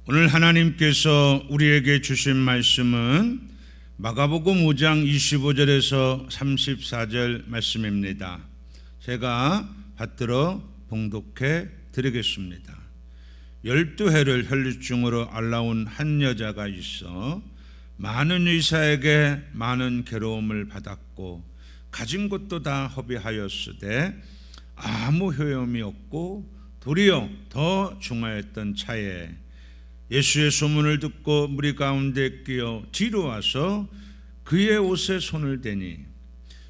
오늘 하나님께서 우리에게 주신 말씀은 마가복음 5장 25절에서 34절 말씀입니다. 제가 받들어 봉독해 드리겠습니다. 12해를 혈류증으로 앓아온 한 여자가 있어 많은 의사에게 많은 괴로움을 받았고 가진 것도 다 허비하였으되 아무 효험이 없고 도리어 더 중하였던 차에 예수의 소문을 듣고 무리 가운데 끼어 뒤로 와서 그의 옷에 손을 대니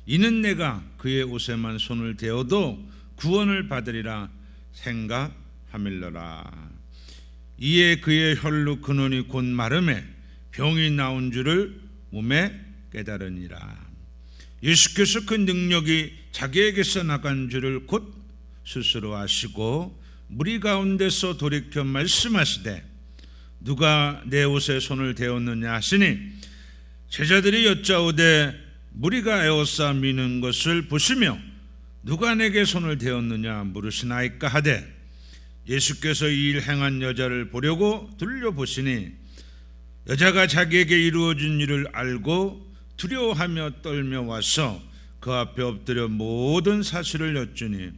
이는 내가 그의 옷에만 손을 대어도 구원을 받으리라 생각하밀러라. 이에 그의 혈루 근원이 곧 마름에 병이 나온 줄을 몸에 깨달으니라. 예수께서 그 능력이 자기에게서 나간 줄을 곧 스스로 아시고 무리 가운데서 돌이켜 말씀하시되 누가 내 옷에 손을 대었느냐 하시니 제자들이 여짜오되 무리가 에워싸 미는 것을 보시며 누가 내게 손을 대었느냐 물으시나이까 하되 예수께서 이 일 행한 여자를 보려고 둘러보시니 여자가 자기에게 이루어진 일을 알고 두려워하며 떨며 와서 그 앞에 엎드려 모든 사실을 여쭈니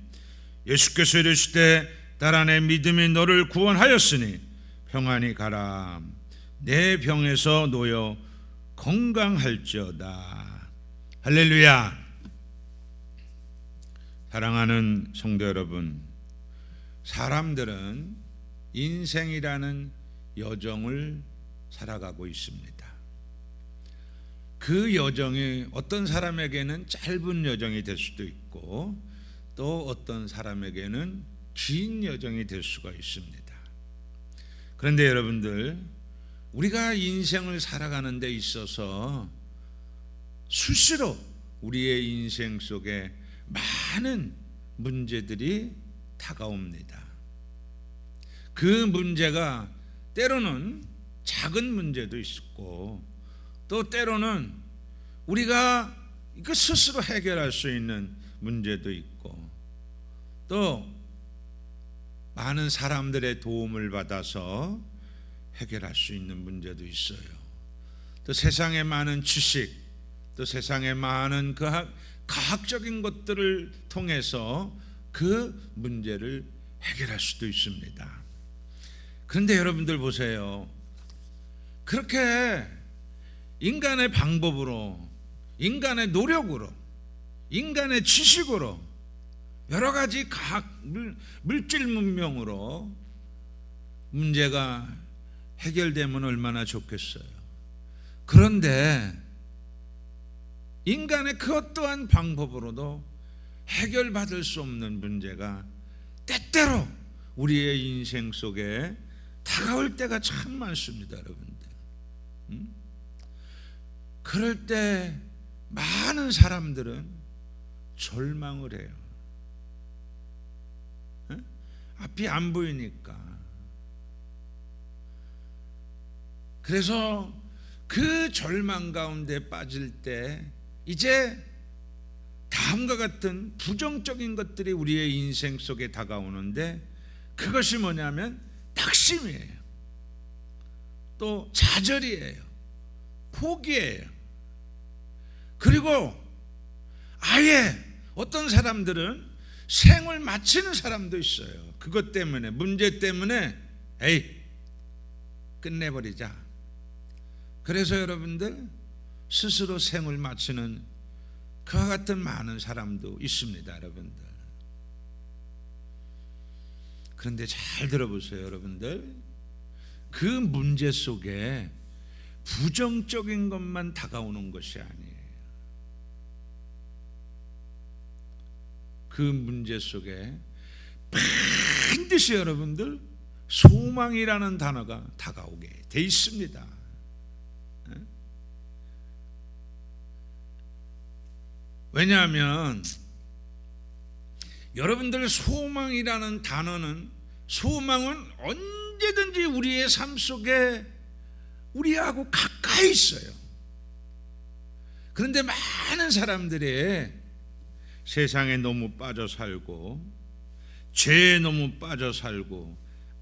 예수께서 이르시되 딸아 내 믿음이 너를 구원하였으니 평안히 가라. 내 병에서 놓여 건강할지어다. 할렐루야. 사랑하는 성도 여러분, 사람들은 인생이라는 여정을 살아가고 있습니다. 그 여정이 어떤 사람에게는 짧은 여정이 될 수도 있고 또 어떤 사람에게는 긴 여정이 될 수가 있습니다. 그런데 여러분들, 우리가 인생을 살아가는 데 있어서 수시로 우리의 인생 속에 많은 문제들이 다가옵니다. 그 문제가 때로는 작은 문제도 있고 또 때로는 우리가 이거 스스로 해결할 수 있는 문제도 있고 또 많은 사람들의 도움을 받아서 해결할 수 있는 문제도 있어요. 또 세상의 많은 지식, 또 세상의 많은 과학적인 것들을 통해서 그 문제를 해결할 수도 있습니다. 그런데 여러분들 보세요. 그렇게 인간의 방법으로, 인간의 노력으로, 인간의 지식으로 여러 가지 과학, 물질 문명으로 문제가 해결되면 얼마나 좋겠어요. 그런데 인간의 그 어떠한 방법으로도 해결받을 수 없는 문제가 때때로 우리의 인생 속에 다가올 때가 참 많습니다, 여러분들. 그럴 때 많은 사람들은 절망을 해요. 앞이 안 보이니까. 그래서 그 절망 가운데 빠질 때 이제 다음과 같은 부정적인 것들이 우리의 인생 속에 다가오는데 그것이 뭐냐면 낙심이에요. 또 좌절이에요. 포기예요. 그리고 아예 어떤 사람들은 생을 마치는 사람도 있어요. 그것 때문에, 문제 때문에 에이 끝내버리자. 그래서 여러분들 스스로 생을 마치는 그와 같은 많은 사람도 있습니다, 여러분들. 그런데 잘 들어보세요, 여러분들. 그 문제 속에 부정적인 것만 다가오는 것이 아니에요. 그 문제 속에 반드시 여러분들 소망이라는 단어가 다가오게 돼 있습니다. 왜냐하면 여러분들 소망이라는 단어는, 소망은 언제든지 우리의 삶 속에 우리하고 가까이 있어요. 그런데 많은 사람들이 세상에 너무 빠져 살고 죄에 너무 빠져 살고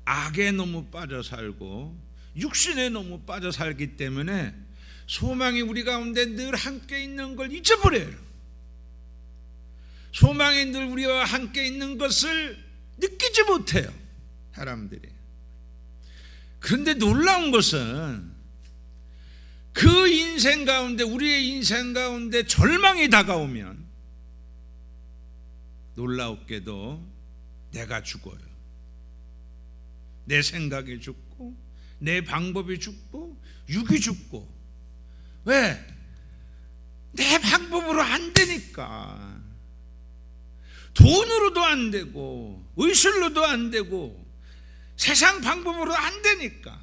악에 너무 빠져 살고 육신에 너무 빠져 살기 때문에 소망이 우리 가운데 늘 함께 있는 걸 잊어버려요. 소망이 늘 우리와 함께 있는 것을 느끼지 못해요, 사람들이. 그런데 놀라운 것은 그 인생 가운데, 우리의 인생 가운데 절망이 다가오면 놀랍게도 내가 죽어요. 내 생각이 죽고 내 방법이 죽고 육이 죽고. 왜? 내 방법으로 안 되니까. 돈으로도 안 되고 의술로도 안 되고 세상 방법으로 안 되니까.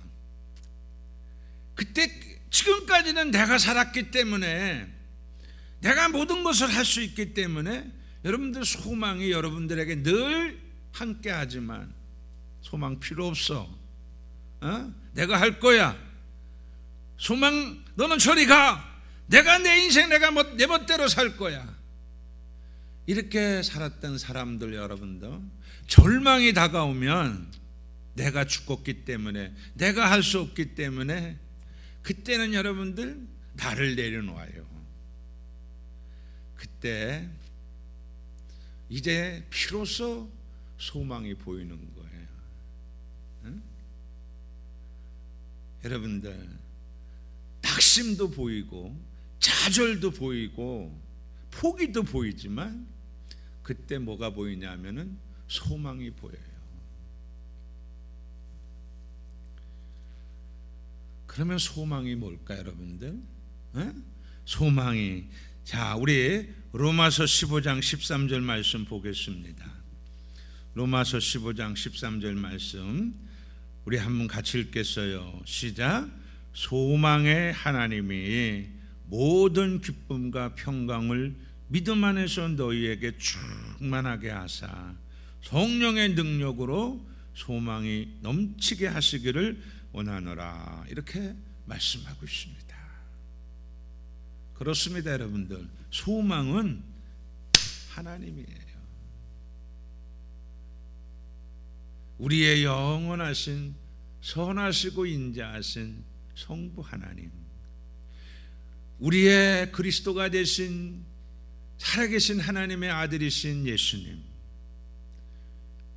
그때 지금까지는 내가 살았기 때문에, 내가 모든 것을 할 수 있기 때문에 여러분들 소망이 여러분들에게 늘 함께 하지만 소망 필요 없어. 내가 할 거야. 소망, 너는 저리 가. 내가 내 인생 내가 내 멋대로 살 거야. 이렇게 살았던 사람들, 여러분들, 절망이 다가오면 내가 죽었기 때문에, 내가 할 수 없기 때문에 그때는 여러분들 나를 내려놓아요. 그때 이제 비로소 소망이 보이는 거예요. 응? 여러분들, 낙심도 보이고 좌절도 보이고 포기도 보이지만 그때 뭐가 보이냐면은 소망이 보여요. 그러면 소망이 뭘까, 여러분들? 소망이, 자, 우리 로마서 15장 13절 말씀 보겠습니다. 로마서 15장 13절 말씀 우리 한번 같이 읽겠어요. 시작. 소망의 하나님이 모든 기쁨과 평강을 믿음 안에서 너희에게 충만하게 하사 성령의 능력으로 소망이 넘치게 하시기를 원하노라. 이렇게 말씀하고 있습니다. 그렇습니다, 여러분들. 소망은 하나님이에요. 우리의 영원하신 선하시고 인자하신 성부 하나님, 우리의 그리스도가 되신 살아계신 하나님의 아들이신 예수님,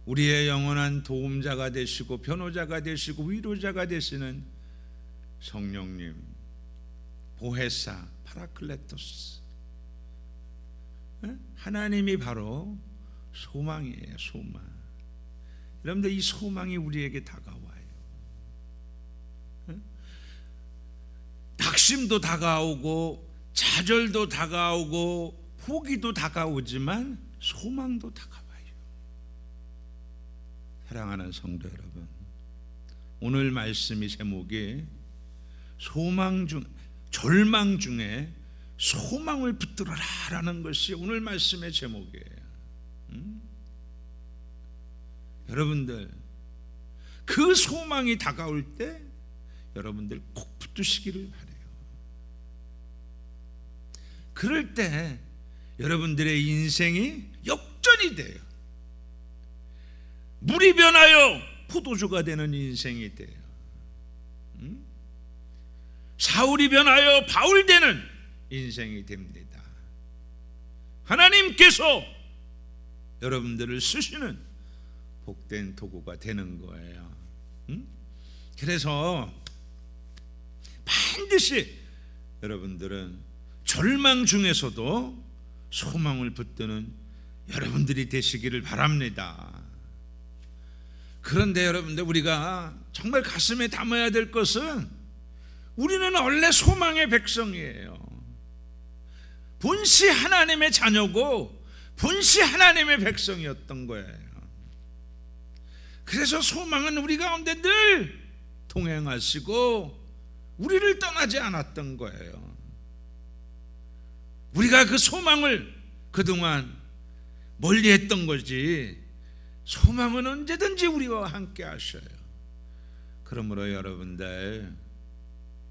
우리의 영원한 도움자가 되시고 변호자가 되시고 위로자가 되시는 성령님, 보혜사 파라클레토스, 하나님이 바로 소망이에요. 소망. 여러분들, 이 소망이 우리에게 다가와요. 낙심도 다가오고 좌절도 다가오고 포기도 다가오지만 소망도 다가와요. 사랑하는 성도 여러분, 오늘 말씀이 제목이 절망 중에 소망을 붙들어라라는 것이 오늘 말씀의 제목이에요. 여러분들, 그 소망이 다가올 때 여러분들 꼭 붙드시기를 바라요. 그럴 때 여러분들의 인생이 역전이 돼요. 물이 변하여 포도주가 되는 인생이 돼요. 사울이 변하여 바울 되는 인생이 됩니다. 하나님께서 여러분들을 쓰시는 복된 도구가 되는 거예요. 그래서 반드시 여러분들은 절망 중에서도 소망을 붙드는 여러분들이 되시기를 바랍니다. 그런데 여러분들, 우리가 정말 가슴에 담아야 될 것은 우리는 원래 소망의 백성이에요. 본시 하나님의 자녀고 본시 하나님의 백성이었던 거예요. 그래서 소망은 우리 가운데 늘 동행하시고 우리를 떠나지 않았던 거예요. 우리가 그 소망을 그동안 멀리했던 거지, 소망은 언제든지 우리와 함께 하셔요. 그러므로 여러분들,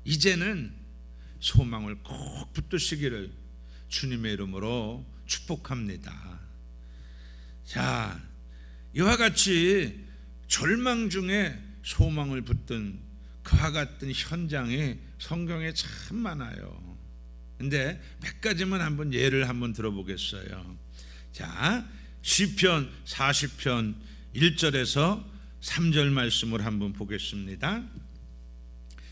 이제는 소망을 꼭 붙드시기를 주님의 이름으로 축복합니다. 자, 이와 같이 절망 중에 소망을 붙든 그와 같은 현장이 성경에 참 많아요. 근데 몇 가지만 한번 예를 한번 들어보겠어요. 자, 시편 40편 1절에서 3절 말씀을 한번 보겠습니다.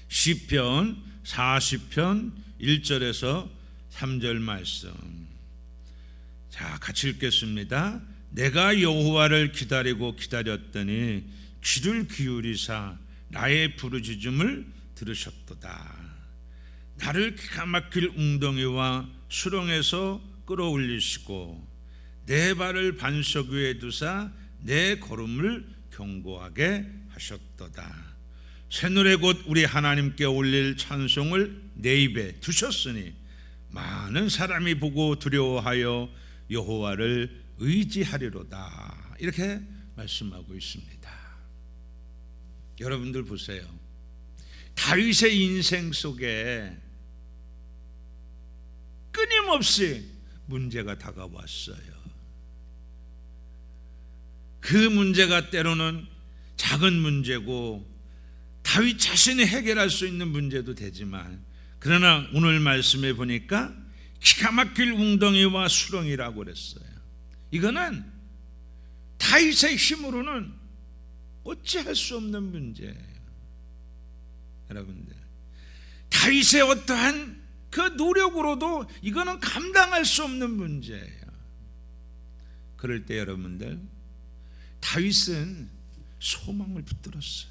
시편 40편 1절에서 3절 말씀. 자, 같이 읽겠습니다. 내가 여호와를 기다리고 기다렸더니 귀를 기울이사 나의 부르짖음을 들으셨도다. 나를 기가 막힐 웅덩이와 수렁에서 끌어올리시고 내 발을 반석 위에 두사 내 걸음을 견고하게 하셨도다. 새노래 곧 우리 하나님께 올릴 찬송을 내 입에 두셨으니 많은 사람이 보고 두려워하여 여호와를 의지하리로다. 이렇게 말씀하고 있습니다. 여러분들 보세요. 다윗의 인생 속에 끊임없이 문제가 다가왔어요. 그 문제가 때로는 작은 문제고 다윗 자신이 해결할 수 있는 문제도 되지만, 그러나 오늘 말씀에 보니까 기가 막힐 웅덩이와 수렁이라고 그랬어요. 이거는 다윗의 힘으로는 어찌할 수 없는 문제예요. 여러분들, 다윗의 어떠한 그 노력으로도 이거는 감당할 수 없는 문제예요. 그럴 때 여러분들, 다윗은 소망을 붙들었어요.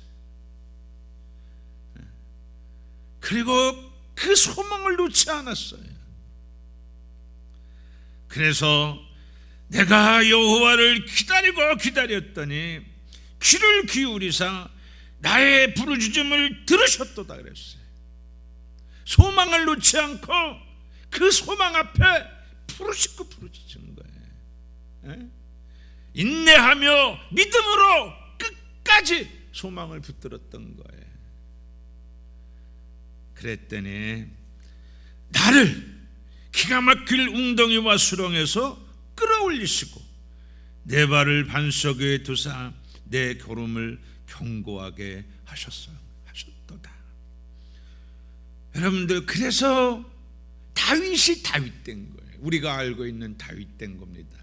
그리고 그 소망을 놓지 않았어요. 그래서 내가 여호와를 기다리고 기다렸더니 귀를 기울이사 나의 부르짖음을 들으셨도다 그랬어요. 소망을 놓지 않고 그 소망 앞에 부르짖고 부르짖은 거예요. 인내하며 믿음으로 끝까지 소망을 붙들었던 거예요. 그랬더니 나를 기가 막힐 웅덩이와 수렁에서 끌어올리시고 내 발을 반석 위에 두사 내 걸음을 견고하게 하셨도다. 여러분들, 그래서 다윗이 다윗된 거예요. 우리가 알고 있는 다윗된 겁니다.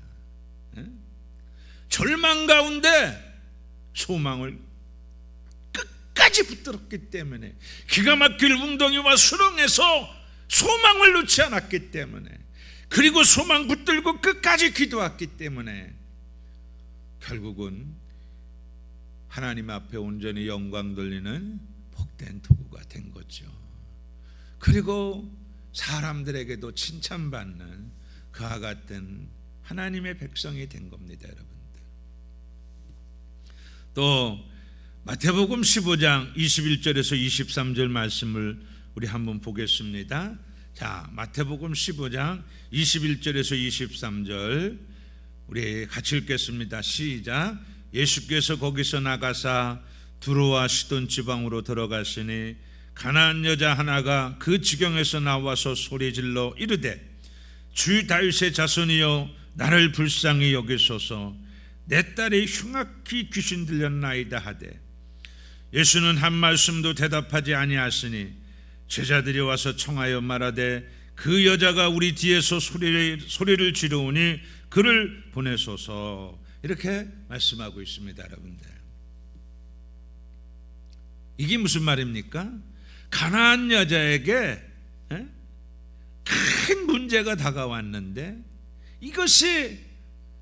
절망 가운데 소망을 끝까지 붙들었기 때문에, 기가 막힐 웅덩이와 수렁에서 소망을 놓지 않았기 때문에, 그리고 소망 붙들고 끝까지 기도했기 때문에 결국은 하나님 앞에 온전히 영광 돌리는 복된 도구가 된 거죠. 그리고 사람들에게도 칭찬받는 그와 같은 하나님의 백성이 된 겁니다. 여러분들, 또 마태복음 15장 21절에서 23절 말씀을 우리 한번 보겠습니다. 자, 마태복음 15장 21절에서 23절 우리 같이 읽겠습니다. 시작. 예수께서 거기서 나가사 두로와 시돈 지방으로 들어가시니 가나안 여자 하나가 그 지경에서 나와서 소리질러 이르되 주 다윗의 자손이여 나를 불쌍히 여기소서 내 딸이 흉악히 귀신 들렸나이다 하되 예수는 한 말씀도 대답하지 아니하시니 제자들이 와서 청하여 말하되 그 여자가 우리 뒤에서 소리를 지르오니 그를 보내소서. 이렇게 말씀하고 있습니다. 여러분들, 이게 무슨 말입니까? 가나안 여자에게 큰 문제가 다가왔는데 이것이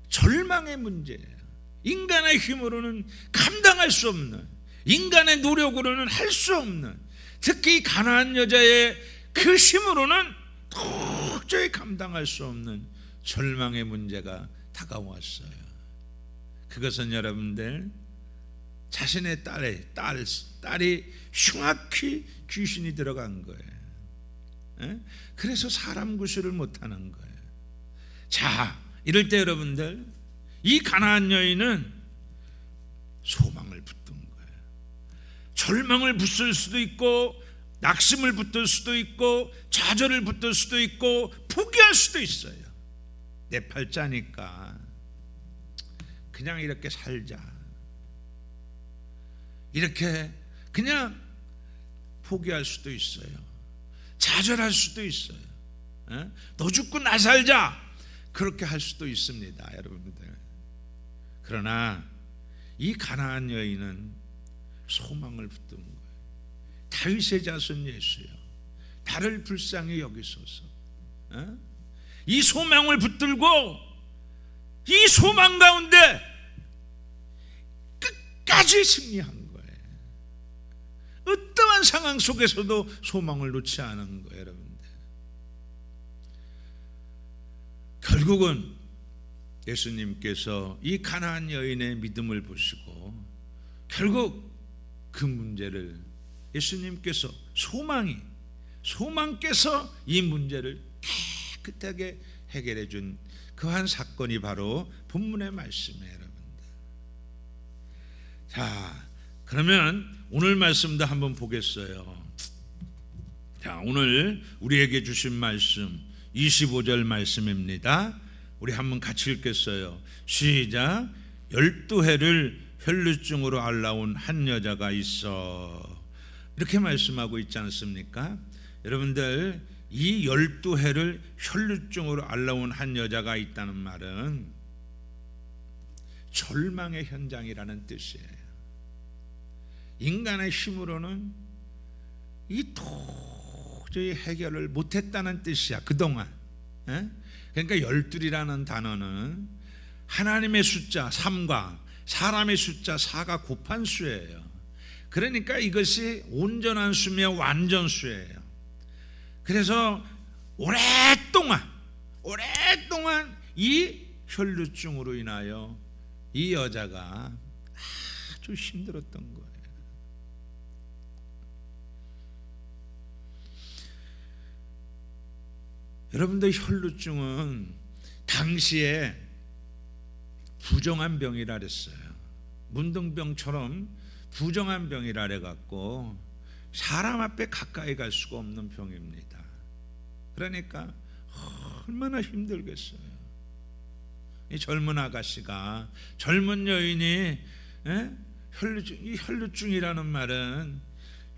절망의 문제예요. 인간의 힘으로는 감당할 수 없는, 인간의 노력으로는 할 수 없는, 특히 가나안 여자의 그 힘으로는 도저히 감당할 수 없는 절망의 문제가 다가왔어요. 그것은 여러분들, 자신의 딸이 흉악히 귀신이 들어간 거예요. 그래서 사람 구실을 못하는 거예요. 자, 이럴 때 여러분들, 이 가나안 여인은 소망을 붙든 거예요. 절망을 붙을 수도 있고, 낙심을 붙을 수도 있고, 좌절을 붙을 수도 있고, 포기할 수도 있어요. 내 팔자니까 그냥 이렇게 살자. 이렇게 그냥 포기할 수도 있어요. 좌절할 수도 있어요. 너 죽고 나 살자 그렇게 할 수도 있습니다, 여러분들. 그러나 이 가나안 여인은 소망을 붙든 거예요. 다윗의 자손 예수여, 나를 불쌍히 여기소서. 이 소망을 붙들고 이 소망 가운데 끝까지 승리한 거예요. 어떠한 상황 속에서도 소망을 놓지 않은 거예요, 여러분들. 결국은 예수님께서 이 가나안 여인의 믿음을 보시고 결국 그 문제를 예수님께서 소망께서 이 문제를 깨끗하게 해결해 준 그한 사건이 바로 본문의 말씀이에요, 여러분들. 자, 그러면 오늘 말씀도 한번 보겠어요. 자, 오늘 우리에게 주신 말씀 25절 말씀입니다. 우리 한번 같이 읽겠어요. 시작. 12해를 혈루증으로 앓아온 한 여자가 있어. 이렇게 말씀하고 있지 않습니까? 여러분들, 이 12해를 혈루증으로 앓아온 한 여자가 있다는 말은 절망의 현장이라는 뜻이에요. 인간의 힘으로는 이 도저히 해결을 못했다는 뜻이야, 그동안. 그러니까 12이라는 단어는 하나님의 숫자 3과 사람의 숫자 4가 곱한 수예요. 그러니까 이것이 온전한 수며 완전수예요. 그래서 오랫동안 이 혈루증으로 인하여 이 여자가 아주 힘들었던 거예요. 여러분들, 혈루증은 당시에 부정한 병이라 그랬어요. 문둥병처럼 부정한 병이라 그래갖고 사람 앞에 가까이 갈 수가 없는 병입니다. 그러니까 얼마나 힘들겠어요. 이 젊은 아가씨가, 젊은 여인이 이 혈루증이라는 말은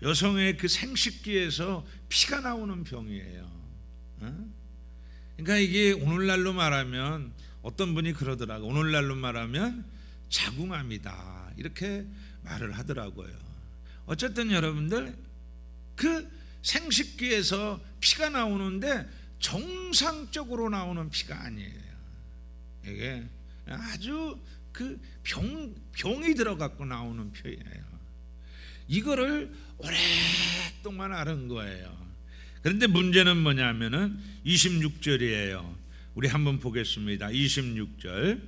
여성의 그 생식기에서 피가 나오는 병이에요. 그러니까 이게 오늘날로 말하면 어떤 분이 그러더라고요. 오늘날로 말하면 자궁암이다 이렇게 말을 하더라고요. 어쨌든 여러분들, 그 생식기에서 피가 나오는데 정상적으로 나오는 피가 아니에요. 이게 아주 그 병이 들어갖고 나오는 피예요. 이거를 오랫동안 앓은 거예요. 그런데 문제는 뭐냐면은 26절이에요. 우리 한번 보겠습니다. 26절.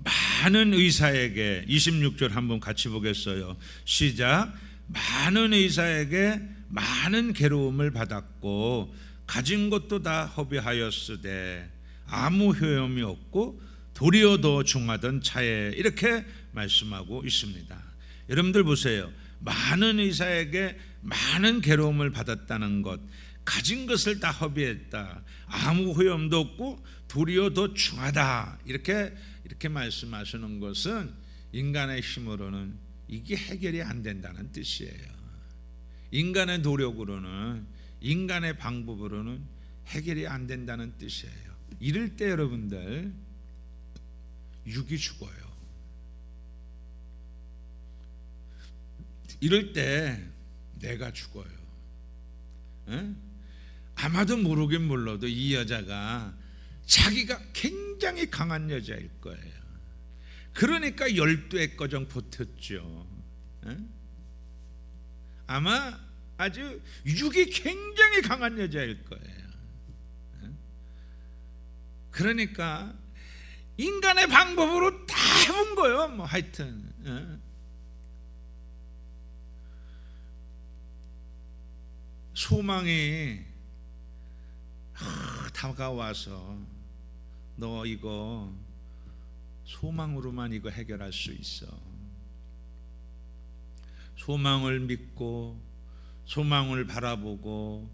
많은 의사에게, 26절 한번 같이 보겠어요. 시작. 많은 의사에게 많은 괴로움을 받았고 가진 것도 다 허비하였으되 아무 효험이 없고 도리어 더 중하던 차에, 이렇게 말씀하고 있습니다. 여러분들 보세요. 많은 의사에게 많은 괴로움을 받았다는 것, 가진 것을 다 허비했다, 아무 효험도 없고 도리어 더 중하다, 이렇게 말씀하시는 것은 인간의 힘으로는 이게 해결이 안 된다는 뜻이에요. 인간의 노력으로는, 인간의 방법으로는 해결이 안 된다는 뜻이에요. 이럴 때 여러분들, 육이 죽어요. 이럴 때 내가 죽어요. 아마도 모르긴 몰라도 이 여자가 자기가 굉장히 강한 여자일 거예요. 그러니까 12해 거정 버텼죠. 아마 아주 육이 굉장히 강한 여자일 거예요. 그러니까 인간의 방법으로 다 해본 거예요. 뭐 하여튼 소망이 다가와서 너 이거 소망으로만 이거 해결할 수 있어. 소망을 믿고 소망을 바라보고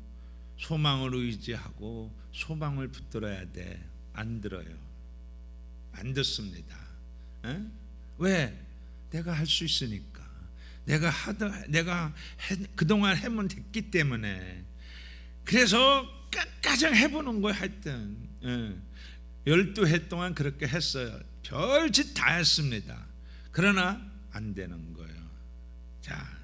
소망을 의지하고 소망을 붙들어야 돼. 안 들어요. 안 듣습니다. 왜? 내가 할 수 있으니까. 내가 그동안 해면 됐기 때문에 그래서 가장 해보는 거예요. 하여튼 12해 동안 그렇게 했어요. 별짓 다 했습니다. 그러나 안 되는 거예요. 자,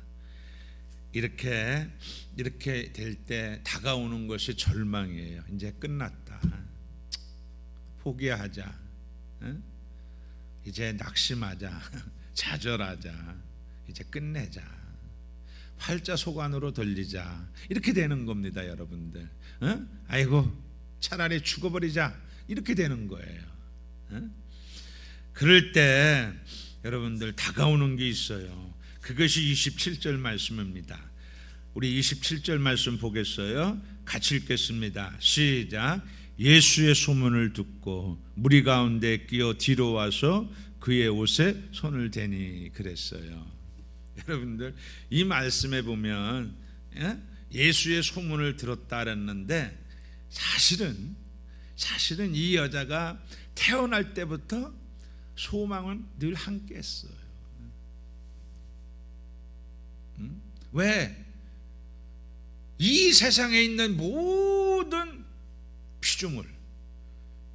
이렇게 될 때 다가오는 것이 절망이에요. 이제 끝났다. 포기하자. 이제 낙심하자. 좌절하자. 이제 끝내자. 활자속안으로 돌리자. 이렇게 되는 겁니다, 여러분들. 아이고, 차라리 죽어버리자. 이렇게 되는 거예요. 그럴 때 여러분들 다가오는 게 있어요. 그것이 27절 말씀입니다. 우리 27절 말씀 보겠어요? 같이 읽겠습니다. 시작. 예수의 소문을 듣고 무리 가운데 끼어 뒤로 와서 그의 옷에 손을 대니 그랬어요. 여러분들 이 말씀에 보면 예수의 소문을 들었다 그랬는데 사실은 이 여자가 태어날 때부터 소망은 늘 함께 했어요. 왜? 이 세상에 있는 모든 피조물,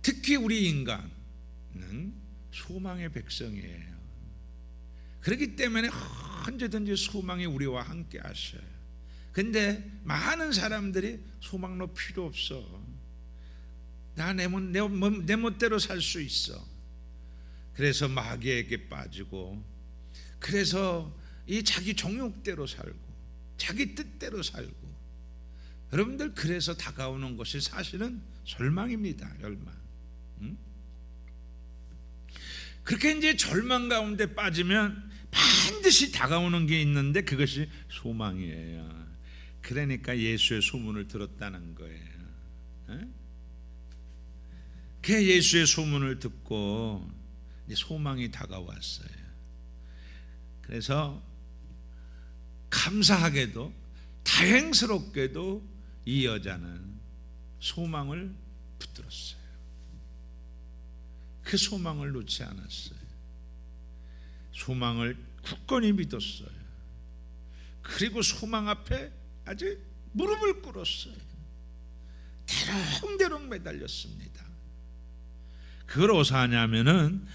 특히 우리 인간은 소망의 백성이에요. 그렇기 때문에 언제든지 소망이 우리와 함께 하셔요. 근데 많은 사람들이 소망로 필요 없어. 나 내 멋대로 살 수 있어. 그래서 마귀에게 빠지고, 그래서 이 자기 정욕대로 살고, 자기 뜻대로 살고. 여러분들 그래서 다가오는 것이 사실은 절망입니다. 절망. 그렇게 이제 절망 가운데 빠지면 반드시 다가오는 게 있는데 그것이 소망이에요. 그러니까 예수의 소문을 들었다는 거예요. 그 예수의 소문을 듣고 소망이 다가왔어요. 그래서 감사하게도 다행스럽게도 이 여자는 소망을 붙들었어요. 그 소망을 놓지 않았어요. 소망을 굳건히 믿었어요. 그리고 소망 앞에 아주 무릎을 꿇었어요. 대롱대롱 매달렸습니다. 그걸 어디서 하냐면은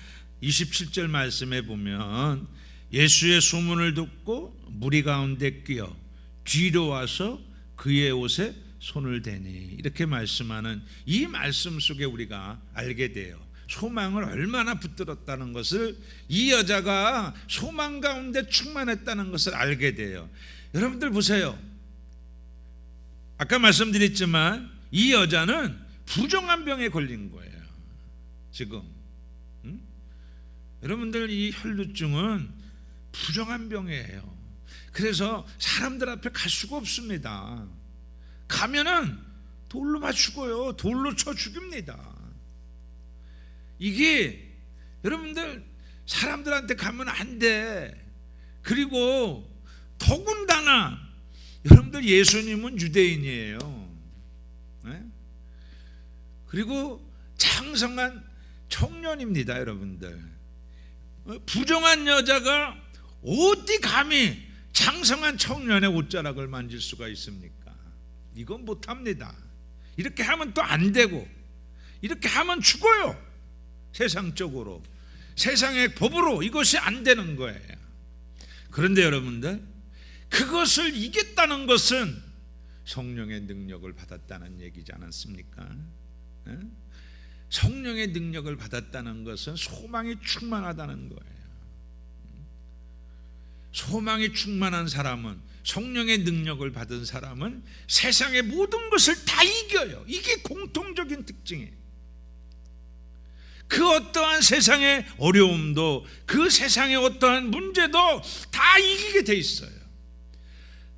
27절 말씀에 보면 예수의 소문을 듣고 무리 가운데 끼어 뒤로 와서 그의 옷에 손을 대니 이렇게 말씀하는 이 말씀 속에 우리가 알게 돼요. 소망을 얼마나 붙들었다는 것을, 이 여자가 소망 가운데 충만했다는 것을 알게 돼요. 여러분들 보세요. 아까 말씀드렸지만 이 여자는 부정한 병에 걸린 거예요. 지금 여러분들 이 혈루증은 부정한 병이에요. 그래서 사람들 앞에 갈 수가 없습니다. 가면은 돌로 맞추고요, 돌로 쳐 죽입니다. 이게 여러분들 사람들한테 가면 안 돼. 그리고 더군다나 여러분들 예수님은 유대인이에요. 네? 그리고 장성한 청년입니다. 여러분들 부정한 여자가 어디 감히 장성한 청년의 옷자락을 만질 수가 있습니까? 이건 못합니다. 이렇게 하면 또 안 되고, 이렇게 하면 죽어요. 세상적으로, 세상의 법으로 이것이 안 되는 거예요. 그런데 여러분들 그것을 이겼다는 것은 성령의 능력을 받았다는 얘기지 않았습니까? 성령의 능력을 받았다는 것은 소망이 충만하다는 거예요. 소망이 충만한 사람은, 성령의 능력을 받은 사람은 세상의 모든 것을 다 이겨요. 이게 공통적인 특징이에요. 그 어떠한 세상의 어려움도, 그 세상의 어떠한 문제도 다 이기게 돼 있어요.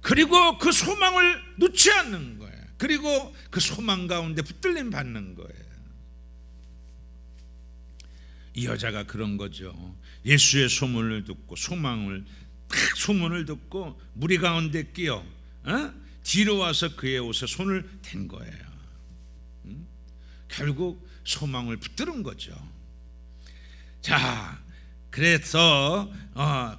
그리고 그 소망을 놓지 않는 거예요. 그리고 그 소망 가운데 붙들림 받는 거예요. 이 여자가 그런 거죠. 예수의 소문을 듣고 소문을 듣고 무리 가운데 끼어 뒤로 와서 그의 옷에 손을 댄 거예요. 결국 소망을 붙들은 거죠. 자, 그래서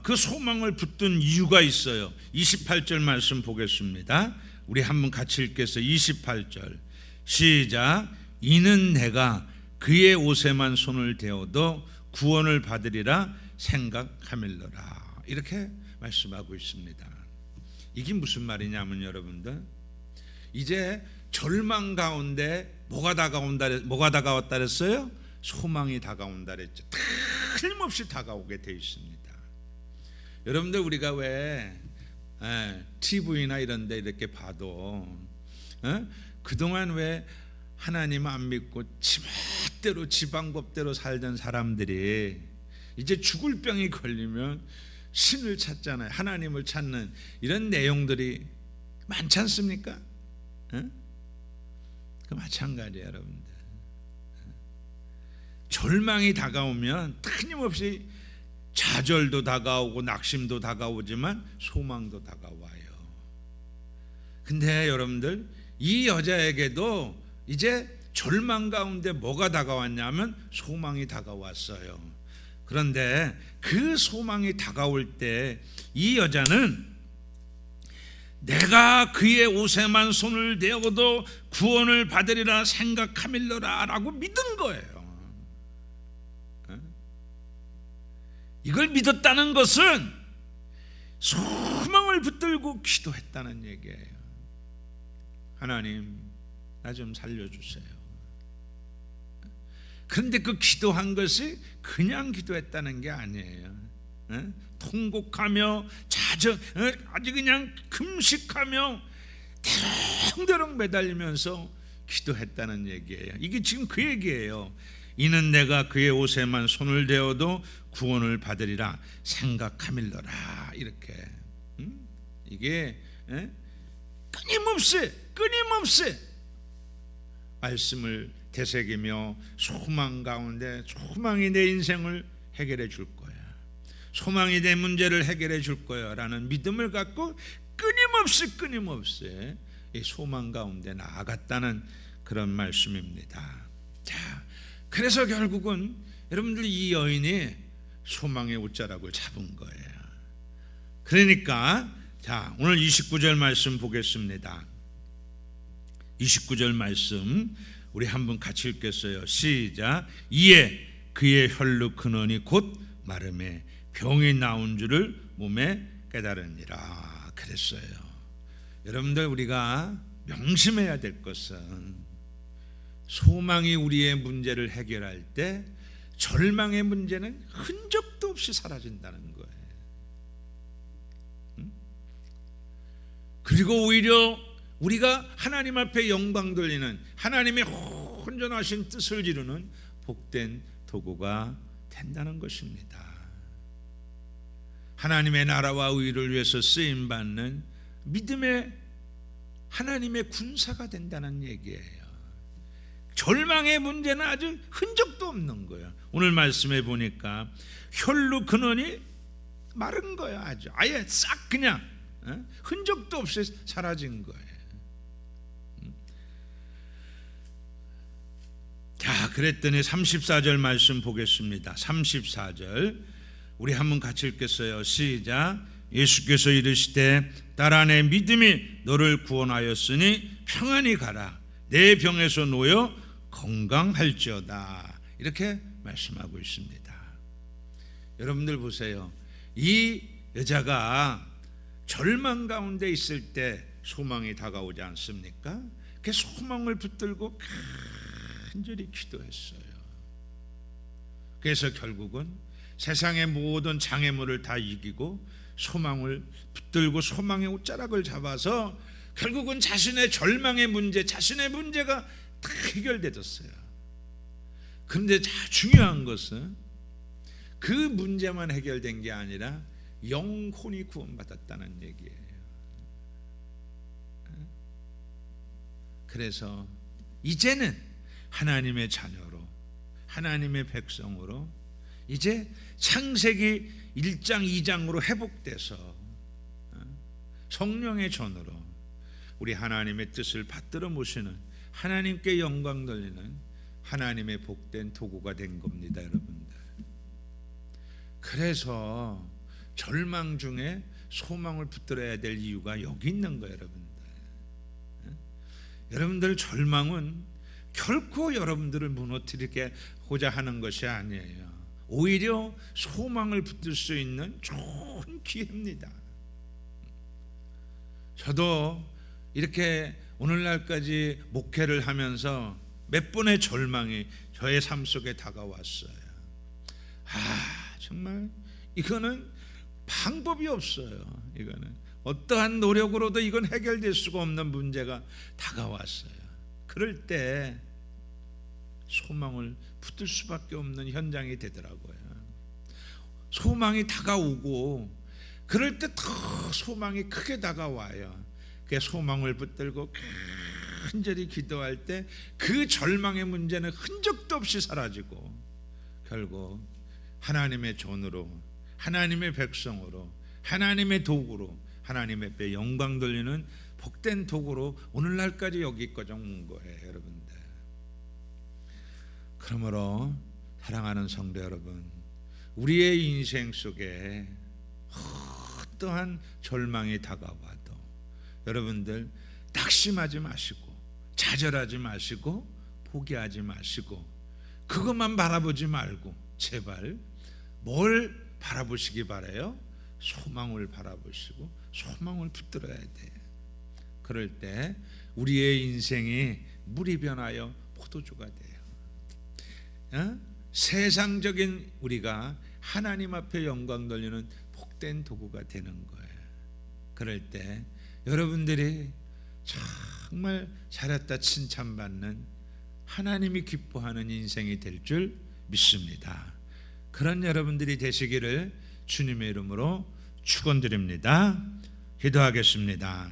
그 소망을 붙든 이유가 있어요. 28절 말씀 보겠습니다. 우리 한번 같이 읽겠어요. 28절 시작. 이는 내가 그의 옷에만 손을 대어도 구원을 받으리라 생각하밀러라. 이렇게 말씀하고 있습니다. 이게 무슨 말이냐면 여러분들, 이제 절망 가운데 뭐가 다가왔다 그랬어요? 소망이 다가온다 그랬죠. 틀림없이 다가오게 돼 있습니다. 여러분들, 우리가 왜 TV나 이런 데 이렇게 봐도 그동안 왜 하나님 안 믿고 지멋대로 지방법대로 살던 사람들이 이제 죽을 병이 걸리면 신을 찾잖아요. 하나님을 찾는 이런 내용들이 많지 않습니까? 그 마찬가지예요, 여러분들. 절망이 다가오면 끊임없이 좌절도 다가오고 낙심도 다가오지만 소망도 다가와요. 근데 여러분들, 이 여자에게도 이제 절망 가운데 뭐가 다가왔냐면 소망이 다가왔어요. 그런데 그 소망이 다가올 때 이 여자는 내가 그의 옷에만 손을 대어도 구원을 받으리라 생각하밀러라 라고 믿은 거예요. 이걸 믿었다는 것은 소망을 붙들고 기도했다는 얘기예요. 하나님, 나 좀 살려주세요. 그런데 그 기도한 것이 그냥 기도했다는 게 아니에요. 통곡하며 아주 그냥 금식하며 대롱대롱 매달리면서 기도했다는 얘기예요. 이게 지금 그 얘기예요. 이는 내가 그의 옷에만 손을 대어도 구원을 받으리라 생각하밀러라. 이렇게 이게 끊임없이 말씀을 되새기며 소망 가운데 소망이 내 인생을 해결해 줄 거야, 소망이 내 문제를 해결해 줄 거야 라는 믿음을 갖고 끊임없이 이 소망 가운데 나아갔다는 그런 말씀입니다. 자, 그래서 결국은 여러분들, 이 여인이 소망의 옷자락을 잡은 거예요. 그러니까 자, 오늘 29절 말씀 보겠습니다. 29절 말씀 우리 한번 같이 읽겠어요. 시작. 이에 그의 혈루 근원이 곧 마름에 병이 나온 줄을 몸에 깨달으니라 그랬어요. 여러분들, 우리가 명심해야 될 것은 소망이 우리의 문제를 해결할 때 절망의 문제는 흔적도 없이 사라진다는 거예요. 그리고 오히려 우리가 하나님 앞에 영광 돌리는, 하나님의 온전하신 뜻을 이루는 복된 도구가 된다는 것입니다. 하나님의 나라와 의를 위해서 쓰임받는 믿음의 하나님의 군사가 된다는 얘기예요. 절망의 문제는 아주 흔적도 없는 거예요. 오늘 말씀해 보니까 혈루 근원이 마른 거예요. 아예 싹 그냥 흔적도 없이 사라진 거예요. 자, 그랬더니 34절 말씀 보겠습니다. 34절 우리 한번 같이 읽겠어요. 시작. 예수께서 이르시되 딸아, 내 믿음이 너를 구원하였으니 평안히 가라, 내 병에서 놓여 건강할지어다. 이렇게 말씀하고 있습니다. 여러분들 보세요. 이 여자가 절망 가운데 있을 때 소망이 다가오지 않습니까? 그 소망을 붙들고 간절히 기도했어요. 그래서 결국은 세상의 모든 장애물을 다 이기고 소망을 붙들고 소망의 옷자락을 잡아서 결국은 자신의 절망의 문제, 자신의 문제가 다 해결되었어요. 그런데 중요한 것은 그 문제만 해결된 게 아니라 영혼이 구원받았다는 얘기예요. 그래서 이제는 하나님의 자녀로, 하나님의 백성으로 이제 창세기 1장 2장으로 회복돼서 성령의 전으로 우리 하나님의 뜻을 받들어 모시는, 하나님께 영광 돌리는 하나님의 복된 도구가 된 겁니다. 여러분들, 그래서 절망 중에 소망을 붙들어야 될 이유가 여기 있는 거예요, 여러분들. 여러분들 절망은 결코 여러분들을 무너뜨리고자 하는 것이 아니에요. 오히려 소망을 붙들 수 있는 좋은 기회입니다. 저도 이렇게 오늘날까지 목회를 하면서 몇 번의 절망이 저의 삶 속에 다가왔어요. 정말 이거는 방법이 없어요. 이거는 어떠한 노력으로도 이건 해결될 수가 없는 문제가 다가왔어요. 그럴 때 소망을 붙들 수밖에 없는 현장이 되더라고요. 소망이 다가오고 그럴 때 더 소망이 크게 다가와요. 그 소망을 붙들고 간절히 기도할 때 그 절망의 문제는 흔적도 없이 사라지고 결국 하나님의 존으로, 하나님의 백성으로, 하나님의 도구로, 하나님의 배 영광 돌리는 복된 도구로 오늘날까지 여기까지 온 거예요, 여러분들. 그러므로 사랑하는 성도 여러분, 우리의 인생 속에 어떠한 절망이 다가와도 여러분들 낙심하지 마시고 좌절하지 마시고 포기하지 마시고 그것만 바라보지 말고 제발 뭘 바라보시기 바라요? 소망을 바라보시고 소망을 붙들어야 돼. 그럴 때 우리의 인생이 물이 변하여 포도주가 돼요. 세상적인 우리가 하나님 앞에 영광 돌리는 복된 도구가 되는 거예요. 그럴 때 여러분들이 정말 잘했다 칭찬받는 하나님이 기뻐하는 인생이 될 줄 믿습니다. 그런 여러분들이 되시기를 주님의 이름으로 축원드립니다. 기도하겠습니다.